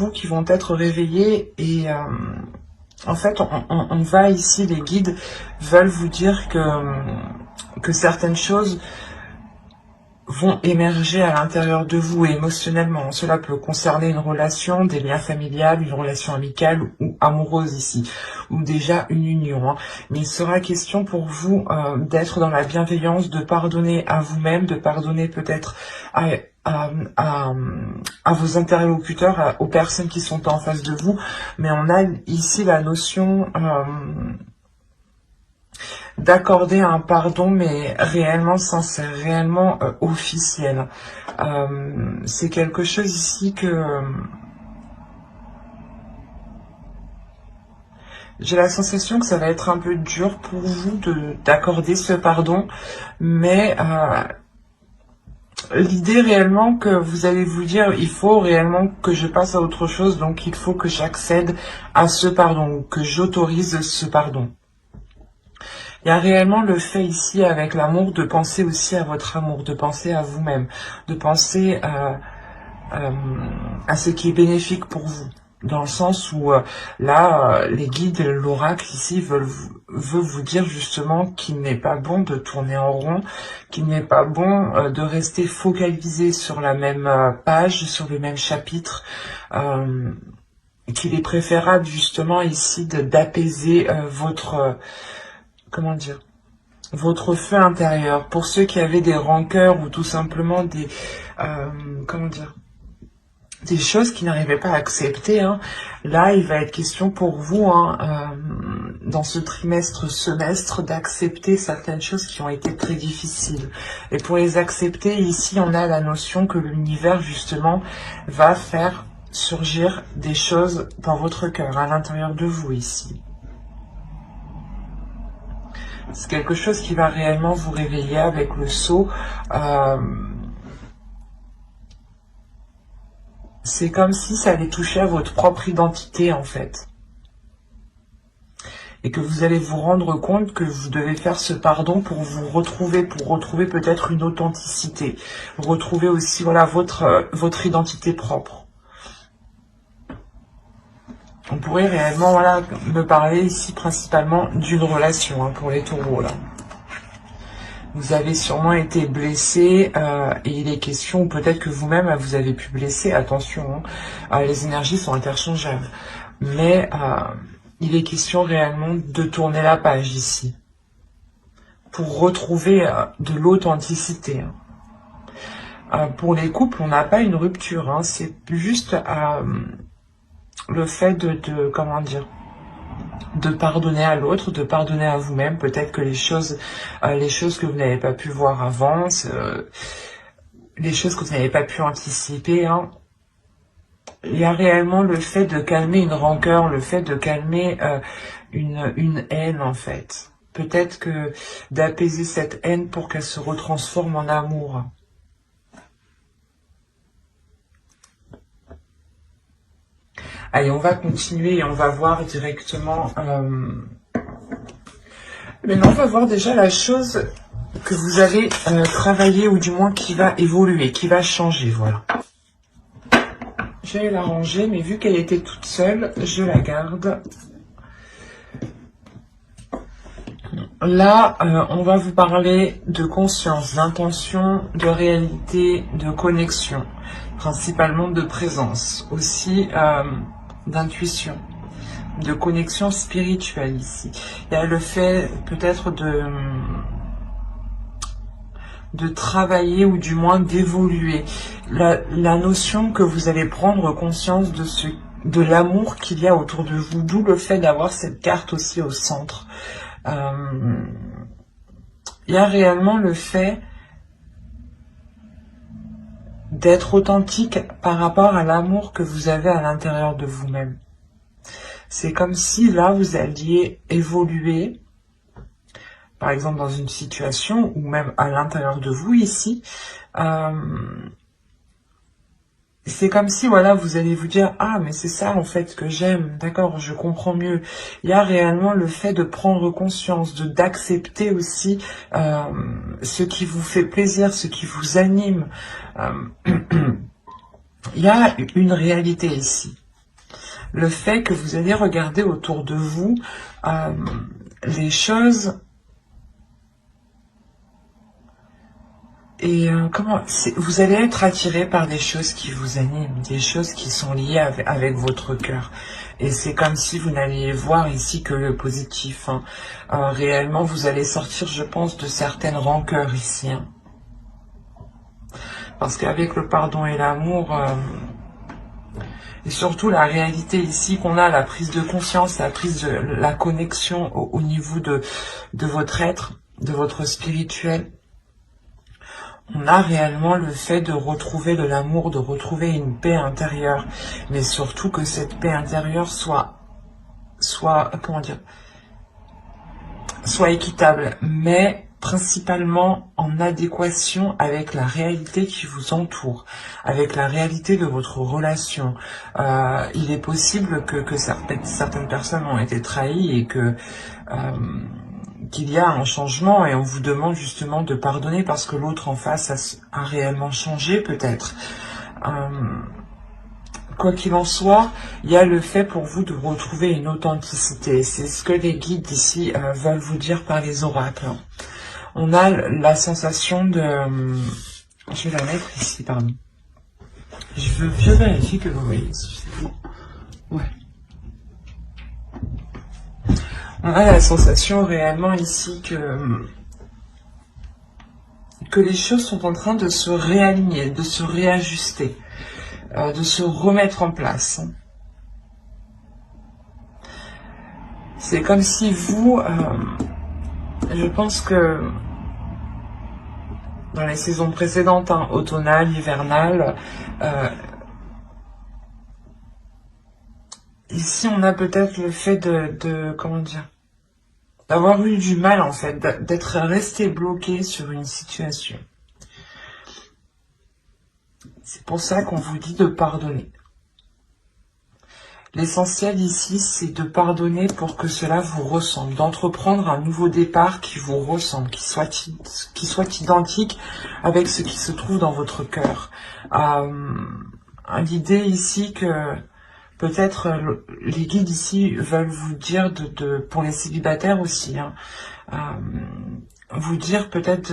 vous qui vont être réveillés et en fait on va ici, les guides veulent vous dire que certaines choses vont émerger à l'intérieur de vous émotionnellement. Cela peut concerner une relation, des liens familiales, une relation amicale ou amoureuse ici, ou déjà une union. Mais il sera question pour vous d'être dans la bienveillance, de pardonner à vous-même, de pardonner peut-être à vos interlocuteurs, aux personnes qui sont en face de vous. Mais on a ici la notion d'accorder un pardon, mais réellement sincère, réellement officiel. C'est quelque chose ici que j'ai la sensation que ça va être un peu dur pour vous d'accorder ce pardon, mais l'idée réellement que vous allez vous dire, il faut réellement que je passe à autre chose, donc il faut que j'accède à ce pardon, ou que j'autorise ce pardon. Il y a réellement le fait ici, avec l'amour, de penser aussi à votre amour, de penser à vous-même, de penser à ce qui est bénéfique pour vous. Dans le sens où, les guides, l'oracle ici, veulent vous dire justement qu'il n'est pas bon de tourner en rond, qu'il n'est pas bon de rester focalisé sur la même page, sur le même chapitre, qu'il est préférable justement ici d'apaiser votre... comment dire, votre feu intérieur. Pour ceux qui avaient des rancœurs ou tout simplement des, comment dire, des choses qu'ils n'arrivaient pas à accepter, là il va être question pour vous, dans ce semestre, d'accepter certaines choses qui ont été très difficiles. Et pour les accepter, ici on a la notion que l'univers justement va faire surgir des choses dans votre cœur, à l'intérieur de vous ici. C'est quelque chose qui va réellement vous réveiller avec le sceau. C'est comme si ça allait toucher à votre propre identité, en fait. Et que vous allez vous rendre compte que vous devez faire ce pardon pour retrouver peut-être une authenticité. Retrouver aussi, voilà, votre identité propre. On pourrait réellement, voilà, me parler ici principalement d'une relation, pour les taureaux, là. Vous avez sûrement été blessé et il est question, ou peut-être que vous-même vous avez pu blesser, attention, les énergies sont interchangeables. Mais il est question réellement de tourner la page ici, pour retrouver de l'authenticité. Pour les couples, on n'a pas une rupture, c'est juste le fait comment dire, de pardonner à l'autre, de pardonner à vous-même, peut-être que les choses que vous n'avez pas pu voir avant, les choses que vous n'avez pas pu anticiper, il y a réellement le fait de calmer une rancœur, le fait de calmer une haine en fait. Peut-être que d'apaiser cette haine pour qu'elle se retransforme en amour. Allez, on va continuer et on va voir directement... Maintenant, on va voir déjà la chose que vous avez travaillé, ou du moins qui va évoluer, qui va changer, voilà. J'allais la ranger, mais vu qu'elle était toute seule, je la garde. Là, on va vous parler de conscience, d'intention, de réalité, de connexion, principalement de présence, aussi d'intuition, de connexion spirituelle ici. Il y a le fait peut-être de travailler, ou du moins d'évoluer. La notion que vous allez prendre conscience de l'amour qu'il y a autour de vous, d'où le fait d'avoir cette carte aussi au centre. Il y a réellement le fait d'être authentique par rapport à l'amour que vous avez à l'intérieur de vous-même. C'est comme si là vous alliez évoluer, par exemple dans une situation, ou même à l'intérieur de vous ici, c'est comme si, voilà, vous allez vous dire, ah, mais c'est ça, en fait, que j'aime, d'accord, je comprends mieux. Il y a réellement le fait de prendre conscience, d'accepter aussi ce qui vous fait plaisir, ce qui vous anime. Il y a une réalité ici. le fait que vous allez regarder autour de vous les choses et vous allez être attiré par des choses qui vous animent, des choses qui sont liées avec votre cœur. Et c'est comme si vous n'alliez voir ici que le positif. Hein. Réellement, vous allez sortir, je pense, de certaines rancœurs ici. Hein. Parce qu'avec le pardon et l'amour, et surtout la réalité ici qu'on a, la prise de conscience, la connexion au niveau de votre être, de votre spirituel, on a réellement le fait de retrouver de l'amour, de retrouver une paix intérieure, mais surtout que cette paix intérieure soit équitable, mais principalement en adéquation avec la réalité qui vous entoure, avec la réalité de votre relation. Il est possible que certaines personnes ont été trahies et que qu'il y a un changement et on vous demande justement de pardonner parce que l'autre en face a réellement changé peut-être. Quoi qu'il en soit, il y a le fait pour vous de retrouver une authenticité. C'est ce que les guides ici veulent vous dire par les oracles. On a la sensation de... je vais la mettre ici, pardon. Je veux bien vérifier que vous voyez. Ouais. On a la sensation réellement ici que les choses sont en train de se réaligner, de se réajuster, de se remettre en place. C'est comme si vous, je pense que dans les saisons précédentes, hein, automnales, hivernales, ici on a peut-être le fait d'avoir eu du mal en fait, d'être resté bloqué sur une situation. C'est pour ça qu'on vous dit de pardonner. L'essentiel ici, c'est de pardonner pour que cela vous ressemble, d'entreprendre un nouveau départ qui vous ressemble, qui soit identique avec ce qui se trouve dans votre cœur. L'idée ici que peut-être les guides ici veulent vous dire, pour les célibataires aussi, hein, vous dire peut-être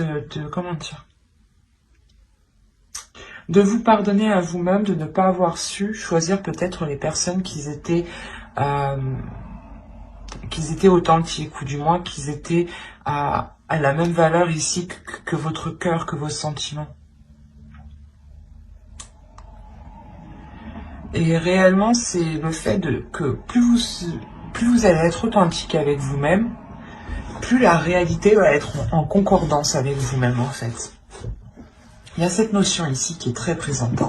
de vous pardonner à vous-même, de ne pas avoir su choisir peut-être les personnes qui étaient authentiques, ou du moins qui étaient à la même valeur ici que votre cœur, que vos sentiments. Et réellement, c'est le fait que plus vous allez être authentique avec vous-même, plus la réalité va être en concordance avec vous-même en fait. Il y a cette notion ici qui est très présente.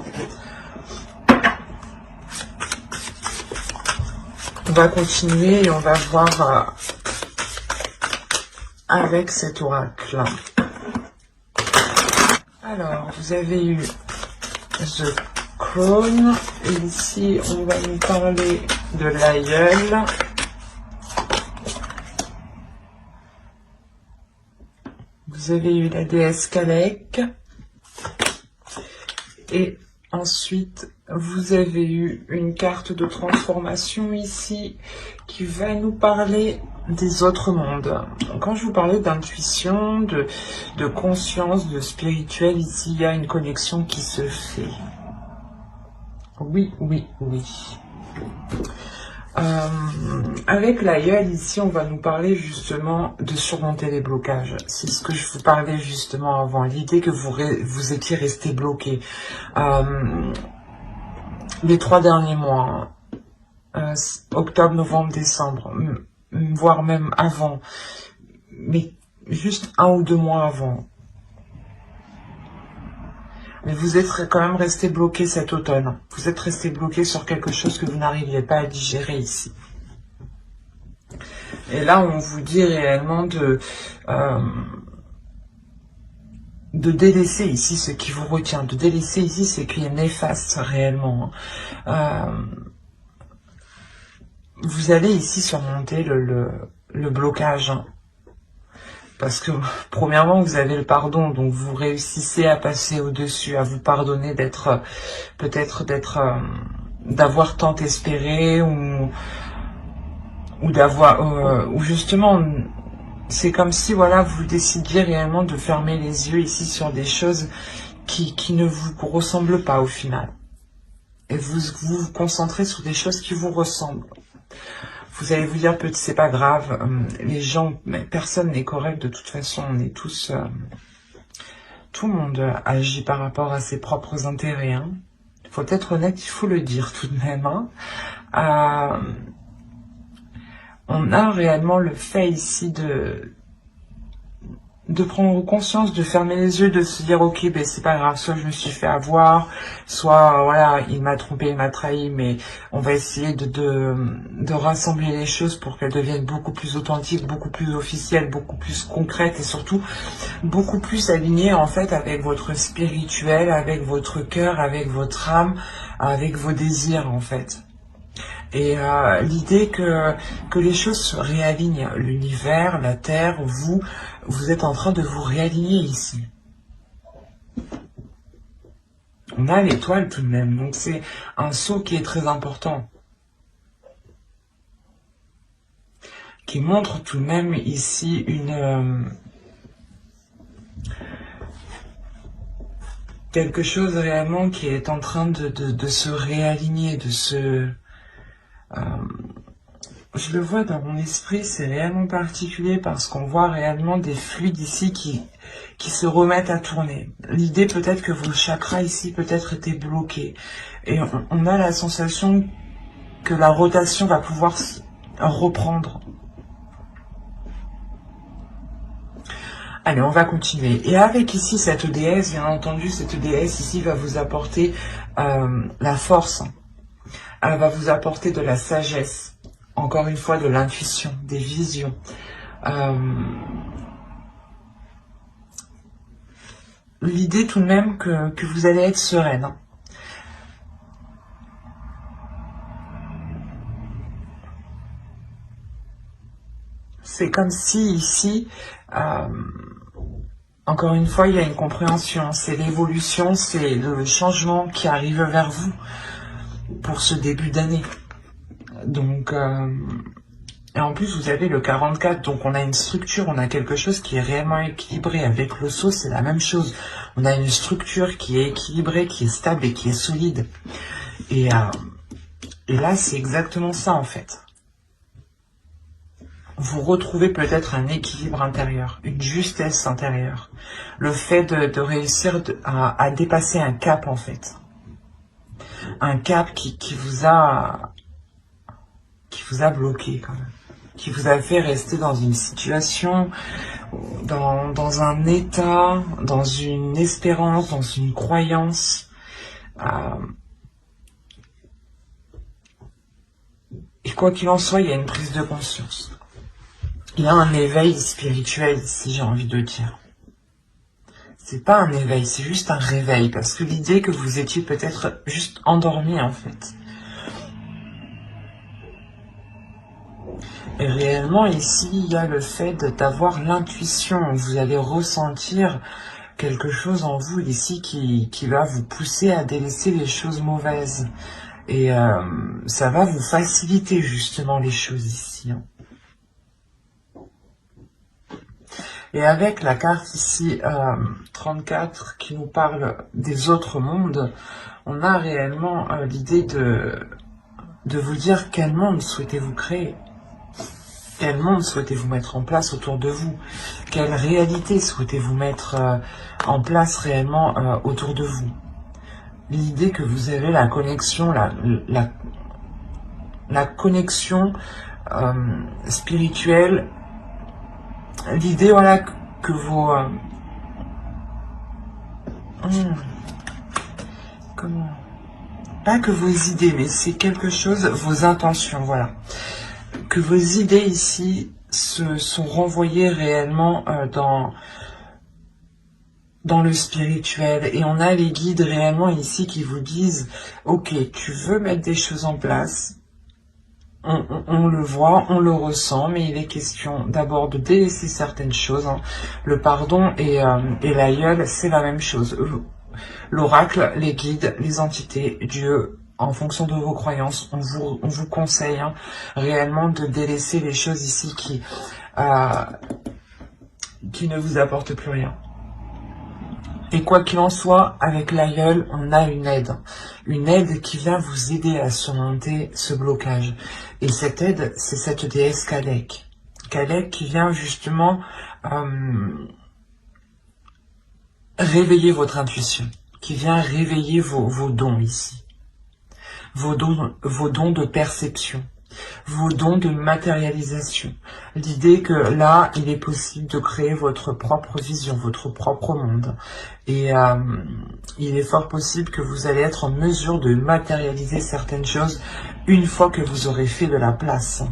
On va continuer et on va voir avec cet oracle. Alors, vous avez eu The Crown. Et ici, on va nous parler de l'aïeul. Vous avez eu la déesse Kalek. Et ensuite, vous avez eu une carte de transformation ici qui va nous parler des autres mondes. Quand je vous parlais d'intuition, de conscience, de spirituel, ici, il y a une connexion qui se fait. Oui, oui, oui. Avec l'aïeul, ici, on va nous parler justement de surmonter les blocages. C'est ce que je vous parlais justement avant. L'idée que vous étiez resté bloqué. Les 3 derniers mois, octobre, novembre, décembre, voire même avant, mais juste 1 ou 2 mois avant. Mais vous êtes quand même resté bloqué cet automne. Vous êtes resté bloqué sur quelque chose que vous n'arriviez pas à digérer ici. Et là, on vous dit réellement de délaisser ici ce qui vous retient, de délaisser ici ce qui est néfaste réellement. Vous allez ici surmonter le blocage. Hein. Parce que, premièrement, vous avez le pardon, donc vous réussissez à passer au-dessus, à vous pardonner d'avoir tant espéré, ou d'avoir, ou justement, c'est comme si, voilà, vous décidiez réellement de fermer les yeux ici sur des choses qui ne vous ressemblent pas au final. Et vous concentrez sur des choses qui vous ressemblent. Vous allez vous dire, peut-être c'est pas grave, les gens, mais personne n'est correct de toute façon, on est tous, tout le monde agit par rapport à ses propres intérêts. Hein. Il faut être honnête, il faut le dire tout de même. Hein. On a réellement le fait ici de prendre conscience, de fermer les yeux, de se dire ok, ben c'est pas grave, soit je me suis fait avoir, soit voilà, il m'a trompé, il m'a trahi, mais on va essayer de rassembler les choses pour qu'elles deviennent beaucoup plus authentiques, beaucoup plus officielles, beaucoup plus concrètes et surtout beaucoup plus alignées en fait avec votre spirituel, avec votre cœur, avec votre âme, avec vos désirs en fait. Et l'idée que les choses se réalignent, l'univers, la Terre, vous êtes en train de vous réaligner ici. On a l'étoile tout de même, donc c'est un saut qui est très important. Qui montre tout de même ici quelque chose réellement qui est en train de se réaligner, de se... je le vois dans mon esprit, c'est réellement particulier parce qu'on voit réellement des fluides ici qui se remettent à tourner. L'idée peut-être que vos chakras ici peut-être étaient bloqués. Et on a la sensation que la rotation va pouvoir reprendre. Allez, on va continuer. Et avec ici cette déesse, bien entendu, cette déesse ici va vous apporter la force. Elle va vous apporter de la sagesse. Encore une fois, de l'intuition, des visions. L'idée tout de même que vous allez être sereine. Hein. C'est comme si ici, encore une fois, il y a une compréhension. C'est l'évolution, c'est le changement qui arrive vers vous pour ce début d'année. Donc, et en plus, vous avez le 44, donc on a une structure, on a quelque chose qui est réellement équilibré. Avec l'osso, c'est la même chose. On a une structure qui est équilibrée, qui est stable et qui est solide. Et là, c'est exactement ça, en fait. Vous retrouvez peut-être un équilibre intérieur, une justesse intérieure. Le fait de réussir à dépasser un cap, en fait. Un cap qui vous a bloqué, quand même. Qui vous a fait rester dans une situation, dans un état, dans une espérance, dans une croyance. Et quoi qu'il en soit, il y a une prise de conscience. Il y a un éveil spirituel, si j'ai envie de dire. C'est pas un éveil, c'est juste un réveil, parce que l'idée que vous étiez peut-être juste endormi, en fait. Et réellement, ici, il y a le fait d'avoir l'intuition. Vous allez ressentir quelque chose en vous, ici, qui va vous pousser à délaisser les choses mauvaises. Et ça va vous faciliter, justement, les choses ici. Hein. Et avec la carte ici, 34, qui nous parle des autres mondes, on a réellement l'idée de vous dire quel monde souhaitez-vous créer. Quel monde souhaitez-vous mettre en place autour de vous? Quelle réalité souhaitez-vous mettre en place réellement autour de vous? L'idée que vous avez la connexion, la connexion spirituelle, l'idée voilà que vos comment, pas que vos idées, mais c'est quelque chose, vos intentions, voilà. Que vos idées ici se sont renvoyées réellement dans le spirituel. Et on a les guides réellement ici qui vous disent, ok, tu veux mettre des choses en place, on le voit, on le ressent, mais il est question d'abord de délaisser certaines choses. Hein. Le pardon et l'aïeul, c'est la même chose. L'oracle, les guides, les entités, Dieu, en fonction de vos croyances, on vous conseille hein, réellement de délaisser les choses ici qui ne vous apportent plus rien. Et quoi qu'il en soit, avec l'aïeul, on a une aide qui vient vous aider à surmonter ce blocage. Et cette aide, c'est cette déesse Kalek. Kalek qui vient justement réveiller votre intuition, qui vient réveiller vos dons ici, vos dons de perception, vos dons de matérialisation. L'idée que là, il est possible de créer votre propre vision, votre propre monde. Et il est fort possible que vous allez être en mesure de matérialiser certaines choses une fois que vous aurez fait de la place.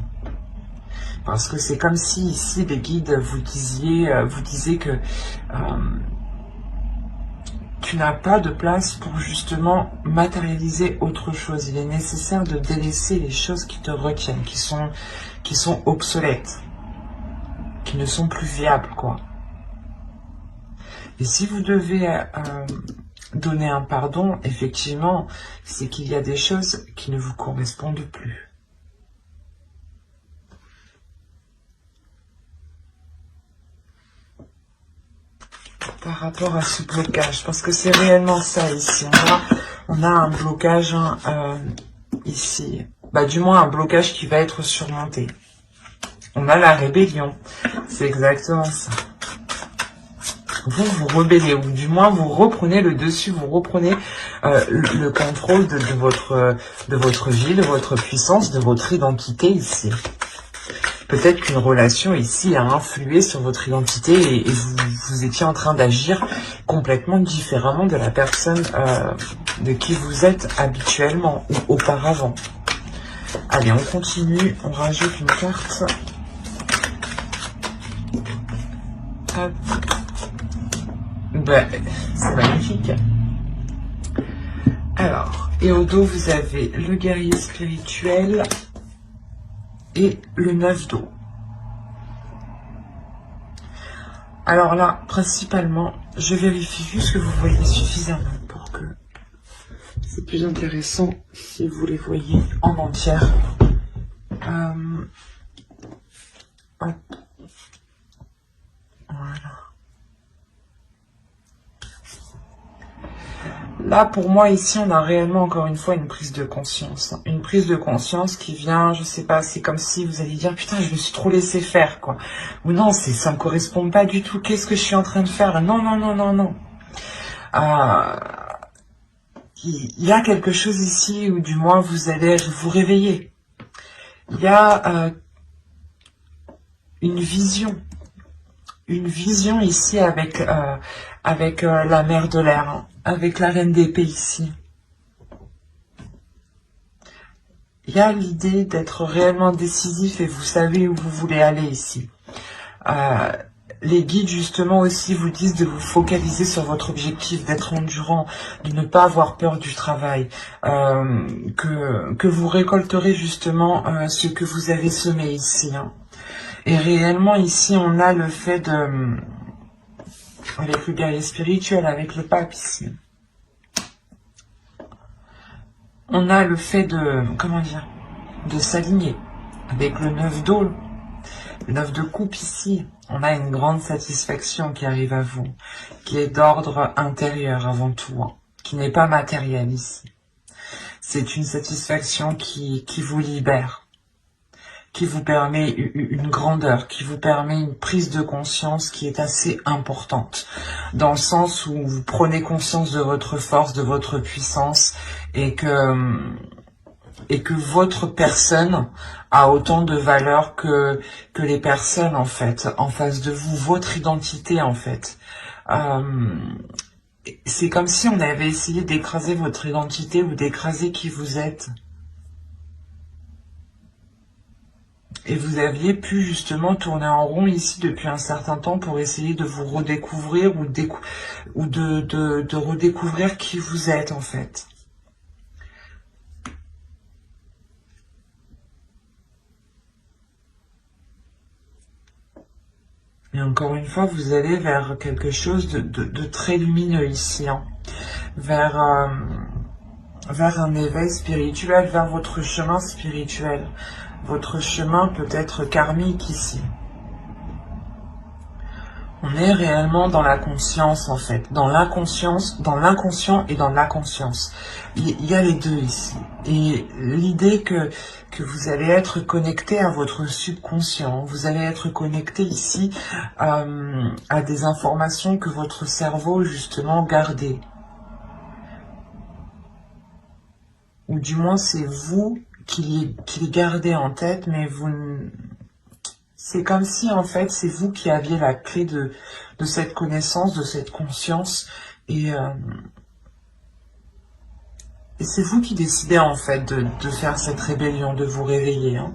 Parce que c'est comme si ici, les guides vous disaient que tu n'as pas de place pour justement matérialiser autre chose. Il est nécessaire de délaisser les choses qui te retiennent, qui sont obsolètes, qui ne sont plus viables, quoi. Et si vous devez donner un pardon, effectivement, c'est qu'il y a des choses qui ne vous correspondent plus. Par rapport à ce blocage, parce que c'est réellement ça ici. On a un blocage ici, du moins un blocage qui va être surmonté. On a la rébellion, c'est exactement ça. Vous vous rebellez, ou du moins vous reprenez le dessus, vous reprenez le contrôle de votre vie, de votre puissance, de votre identité ici. Peut-être qu'une relation ici a influé sur votre identité et vous étiez en train d'agir complètement différemment de la personne de qui vous êtes habituellement ou auparavant. Allez, on continue, on rajoute une carte. Hop. C'est magnifique. Alors, et au dos, vous avez le guerrier spirituel et le 9 d'eau. Alors là, principalement, je vérifie juste que vous voyez suffisamment pour que c'est plus intéressant si vous les voyez en entière. Hop. Voilà. Là, pour moi, ici, on a réellement, encore une fois, une prise de conscience. Une prise de conscience qui vient, je sais pas, c'est comme si vous alliez dire, putain, je me suis trop laissé faire, quoi. Ou non, ça me correspond pas du tout. Qu'est-ce que je suis en train de faire? Non, non, non, non, non. Il y a quelque chose ici où, du moins, vous allez vous réveiller. Il y a une vision ici avec la mère de l'air, hein, avec la reine d'épée ici. Il y a l'idée d'être réellement décisif et vous savez où vous voulez aller ici. Les guides justement aussi vous disent de vous focaliser sur votre objectif, d'être endurant, de ne pas avoir peur du travail, que vous récolterez justement ce que vous avez semé ici, hein. Et réellement ici on a le fait de... avec le guerrier spirituel, avec le pape ici. On a le fait de... comment dire? De s'aligner. Avec le 9 d'eau, le 9 de coupe ici. On a une grande satisfaction qui arrive à vous. Qui est d'ordre intérieur avant tout. Hein, qui n'est pas matérielle ici. C'est une satisfaction qui vous libère. Qui vous permet une grandeur, qui vous permet une prise de conscience qui est assez importante, dans le sens où vous prenez conscience de votre force, de votre puissance, et que votre personne a autant de valeur que les personnes, en fait, en face de vous, votre identité, en fait. C'est comme si on avait essayé d'écraser votre identité ou d'écraser qui vous êtes. Et vous aviez pu justement tourner en rond ici depuis un certain temps pour essayer de vous redécouvrir ou de redécouvrir qui vous êtes en fait. Et encore une fois, vous allez vers quelque chose de très lumineux ici, hein. Vers vers un éveil spirituel, vers votre chemin spirituel. Votre chemin peut être karmique ici. On est réellement dans la conscience en fait, dans l'inconscience, dans l'inconscient et dans la conscience. Il y a les deux ici. Et l'idée que vous allez être connecté à votre subconscient, vous allez être connecté ici à des informations que votre cerveau justement gardait. Ou du moins c'est vous qui les gardez en tête, mais vous... C'est comme si en fait c'est vous qui aviez la clé de cette connaissance, de cette conscience, et c'est vous qui décidez en fait de faire cette rébellion, de vous réveiller. Hein.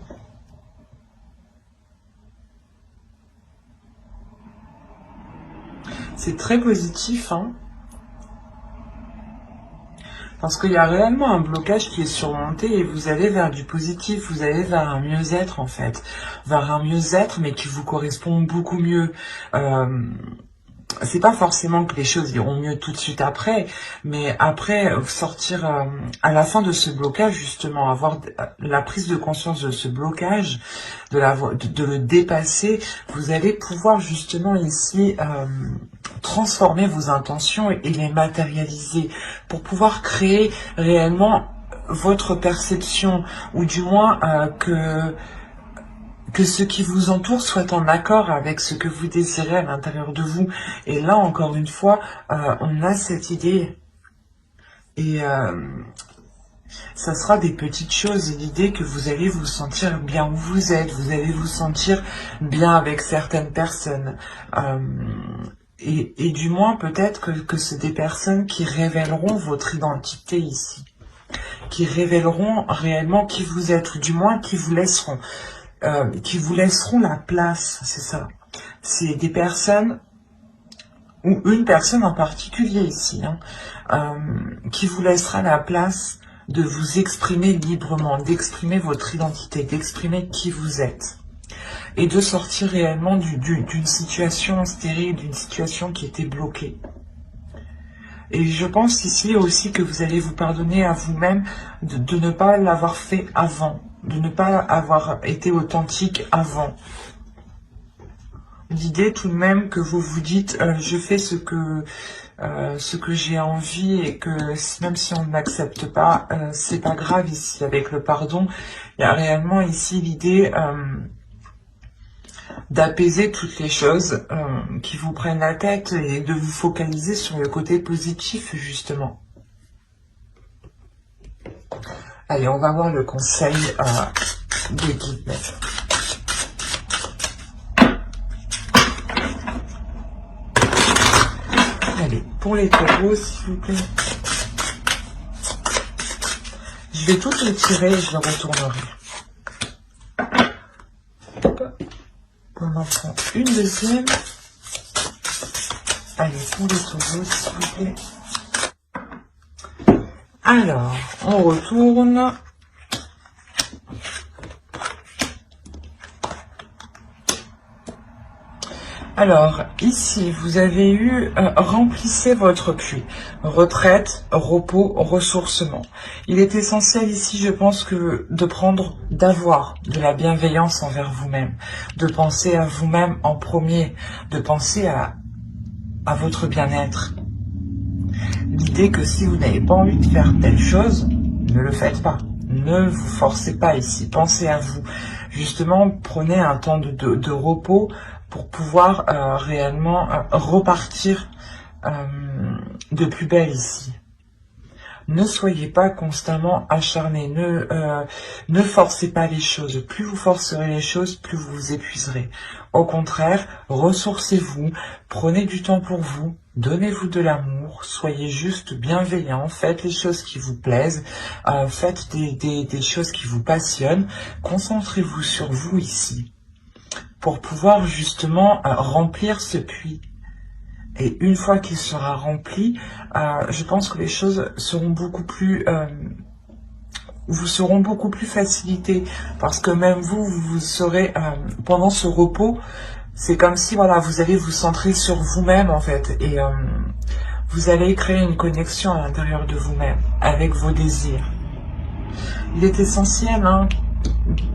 C'est très positif, hein. Parce qu'il y a réellement un blocage qui est surmonté et vous allez vers du positif, vous allez vers un mieux-être en fait. Vers un mieux-être mais qui vous correspond beaucoup mieux. C'est pas forcément que les choses iront mieux tout de suite après, mais après sortir à la fin de ce blocage justement, avoir la prise de conscience de ce blocage, de le dépasser, vous allez pouvoir justement ici transformer vos intentions et les matérialiser pour pouvoir créer réellement votre perception, ou du moins que ce qui vous entoure soit en accord avec ce que vous désirez à l'intérieur de vous. Et là, encore une fois, on a cette idée. Et ça sera des petites choses. L'idée que vous allez vous sentir bien où vous êtes. Vous allez vous sentir bien avec certaines personnes. Et du moins, peut-être que c'est des personnes qui révéleront votre identité ici. Qui révéleront réellement qui vous êtes. Ou du moins, qui vous laisseront la place, c'est ça. C'est des personnes, ou une personne en particulier ici, hein, qui vous laissera la place de vous exprimer librement, d'exprimer votre identité, d'exprimer qui vous êtes. Et de sortir réellement d'une situation stérile, d'une situation qui était bloquée. Et je pense ici aussi que vous allez vous pardonner à vous-même de ne pas l'avoir fait avant. De ne pas avoir été authentique avant. L'idée tout de même que vous vous dites je fais ce que j'ai envie, et que même si on ne m'accepte pas, c'est pas grave ici. Avec le pardon, il y a réellement ici l'idée d'apaiser toutes les choses qui vous prennent la tête et de vous focaliser sur le côté positif justement. Allez, on va voir le conseil des guides. Allez, pour les taureaux, s'il vous plaît. Je vais toutes les tirer et je les retournerai. On en prend une deuxième. Allez, pour les taureaux, s'il vous plaît. Alors, on retourne. Alors, ici, vous avez eu remplissez votre puits. Retraite, repos, ressourcement. Il est essentiel ici, je pense, que d'avoir de la bienveillance envers vous-même. De penser à vous-même en premier. De penser à votre bien-être. L'idée que si vous n'avez pas envie de faire telle chose, ne le faites pas. Ne vous forcez pas ici. Pensez à vous. Justement, prenez un temps de repos pour pouvoir réellement repartir de plus belle ici. Ne soyez pas constamment acharné. Ne forcez pas les choses. Plus vous forcerez les choses, plus vous vous épuiserez. Au contraire, ressourcez-vous. Prenez du temps pour vous. Donnez-vous de l'amour, soyez juste bienveillant, faites les choses qui vous plaisent, faites des choses qui vous passionnent, concentrez-vous sur vous ici, pour pouvoir justement remplir ce puits. Et une fois qu'il sera rempli, je pense que les choses seront beaucoup plus... vous seront beaucoup plus facilitées, parce que même vous serez, pendant ce repos, c'est comme si voilà, vous allez vous centrer sur vous-même en fait, et vous allez créer une connexion à l'intérieur de vous-même, avec vos désirs. Il est essentiel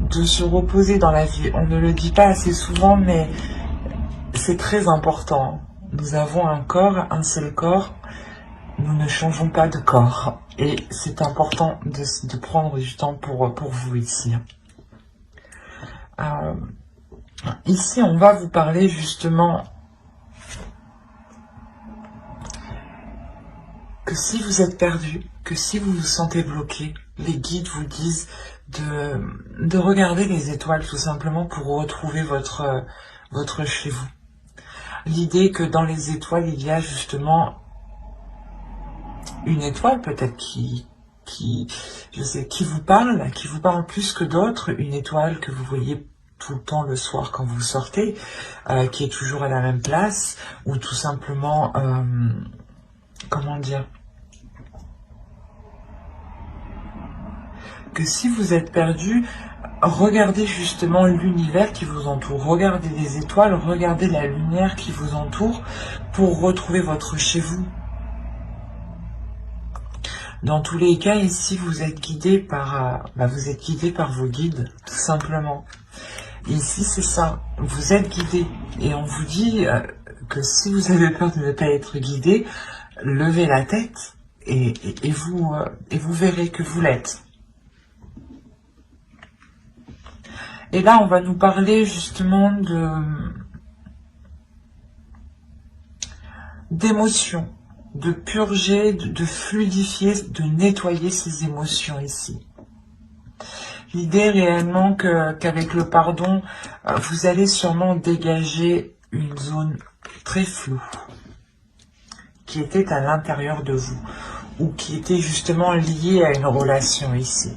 de se reposer dans la vie. On ne le dit pas assez souvent, mais c'est très important. Nous avons un corps, un seul corps. Nous ne changeons pas de corps. Et c'est important de prendre du temps pour vous ici. Ici, on va vous parler justement que si vous êtes perdu, que si vous vous sentez bloqué, les guides vous disent de regarder les étoiles tout simplement pour retrouver votre chez vous. L'idée que dans les étoiles, il y a justement une étoile peut-être qui vous parle plus que d'autres, une étoile que vous voyez tout le temps le soir quand vous sortez, qui est toujours à la même place, ou tout simplement, comment dire, que si vous êtes perdu, regardez justement l'univers qui vous entoure, regardez les étoiles, regardez la lumière qui vous entoure pour retrouver votre chez vous. Dans tous les cas, ici, vous êtes guidé par vos guides, tout simplement. Ici, c'est ça, vous êtes guidé. Et on vous dit que si vous avez peur de ne pas être guidé, levez la tête et vous verrez que vous l'êtes. Et là, on va nous parler justement d'émotions, de purger, de fluidifier, de nettoyer ces émotions ici. L'idée réellement qu'avec le pardon, vous allez sûrement dégager une zone très floue qui était à l'intérieur de vous ou qui était justement liée à une relation ici.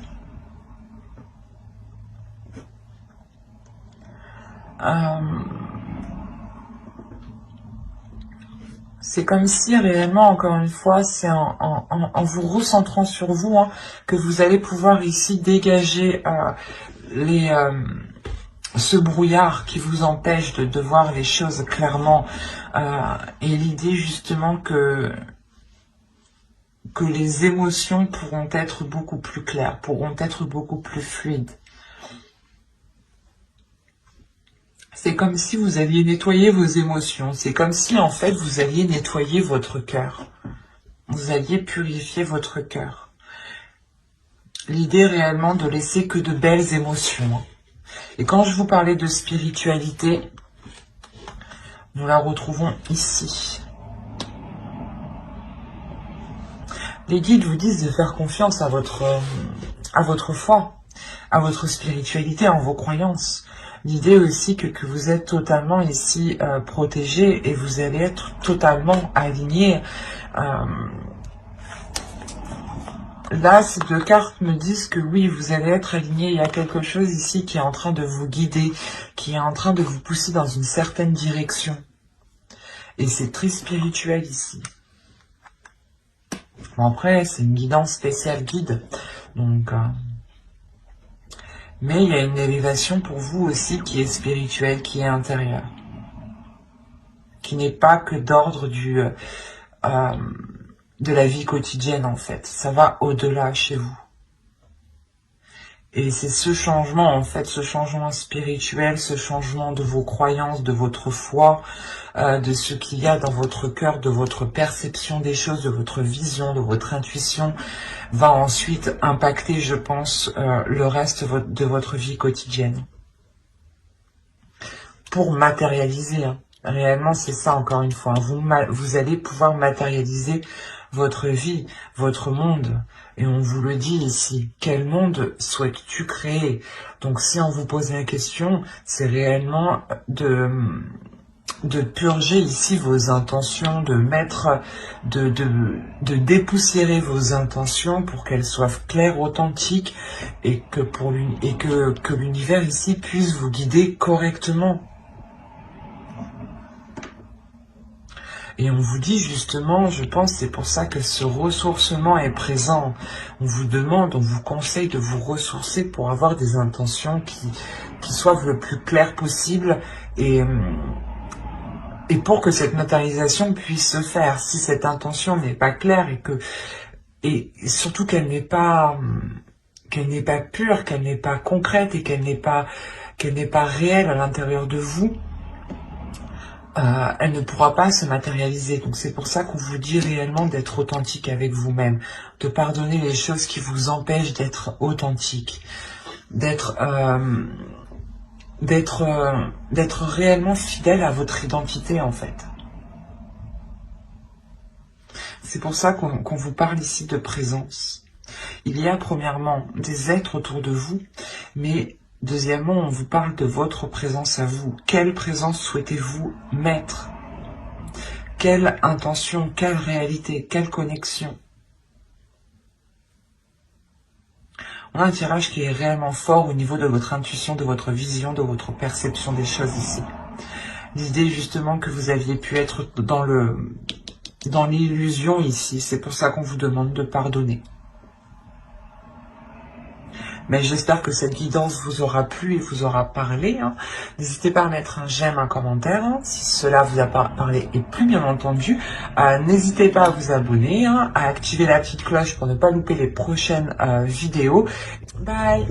C'est comme si réellement, encore une fois, c'est en vous recentrant sur vous que vous allez pouvoir ici dégager ce brouillard qui vous empêche de voir les choses clairement. Et l'idée justement que les émotions pourront être beaucoup plus claires, pourront être beaucoup plus fluides. C'est comme si vous alliez nettoyer vos émotions. C'est comme si, en fait, vous alliez nettoyer votre cœur. Vous alliez purifier votre cœur. L'idée réellement de laisser que de belles émotions. Et quand je vous parlais de spiritualité, nous la retrouvons ici. Les guides vous disent de faire confiance à votre foi, à votre spiritualité, en vos croyances. L'idée aussi que vous êtes totalement ici protégé et vous allez être totalement aligné. Là, ces deux cartes me disent que oui, vous allez être aligné. Il y a quelque chose ici qui est en train de vous guider, qui est en train de vous pousser dans une certaine direction. Et c'est très spirituel ici. Bon, après, c'est une guidance spéciale guide. Donc... Mais il y a une élévation pour vous aussi qui est spirituelle, qui est intérieure. Qui n'est pas que d'ordre de la vie quotidienne en fait. Ça va au-delà chez vous. Et c'est ce changement en fait, ce changement spirituel, ce changement de vos croyances, de votre foi, de ce qu'il y a dans votre cœur, de votre perception des choses, de votre vision, de votre intuition, va ensuite impacter, je pense, le reste de votre vie quotidienne. Pour matérialiser, réellement c'est ça encore une fois, vous allez pouvoir matérialiser votre vie, votre monde. Et on vous le dit ici, quel monde souhaites-tu créer? Donc si on vous pose la question, c'est réellement de purger ici vos intentions, de dépoussiérer vos intentions pour qu'elles soient claires, authentiques et que l'univers ici puisse vous guider correctement. Et on vous dit justement, je pense, c'est pour ça que ce ressourcement est présent. On vous demande, on vous conseille de vous ressourcer pour avoir des intentions qui soient le plus claires possible et Et pour que cette matérialisation puisse se faire, si cette intention n'est pas claire et surtout qu'elle n'est pas pure, qu'elle n'est pas concrète et qu'elle n'est pas réelle à l'intérieur de vous, elle ne pourra pas se matérialiser. Donc c'est pour ça qu'on vous dit réellement d'être authentique avec vous-même, de pardonner les choses qui vous empêchent d'être authentique, d'être réellement fidèle à votre identité en fait. C'est pour ça qu'on vous parle ici de présence. Il y a premièrement des êtres autour de vous, mais deuxièmement, on vous parle de votre présence à vous. Quelle présence souhaitez-vous mettre? Quelle intention, quelle réalité, quelle connexion? On a un tirage qui est réellement fort au niveau de votre intuition, de votre vision, de votre perception des choses ici. L'idée justement que vous aviez pu être dans l'illusion ici, c'est pour ça qu'on vous demande de pardonner. Mais j'espère que cette guidance vous aura plu et vous aura parlé. N'hésitez pas à mettre un j'aime, un commentaire, si cela vous a parlé et plus bien entendu. N'hésitez pas à vous abonner, à activer la petite cloche pour ne pas louper les prochaines vidéos. Bye!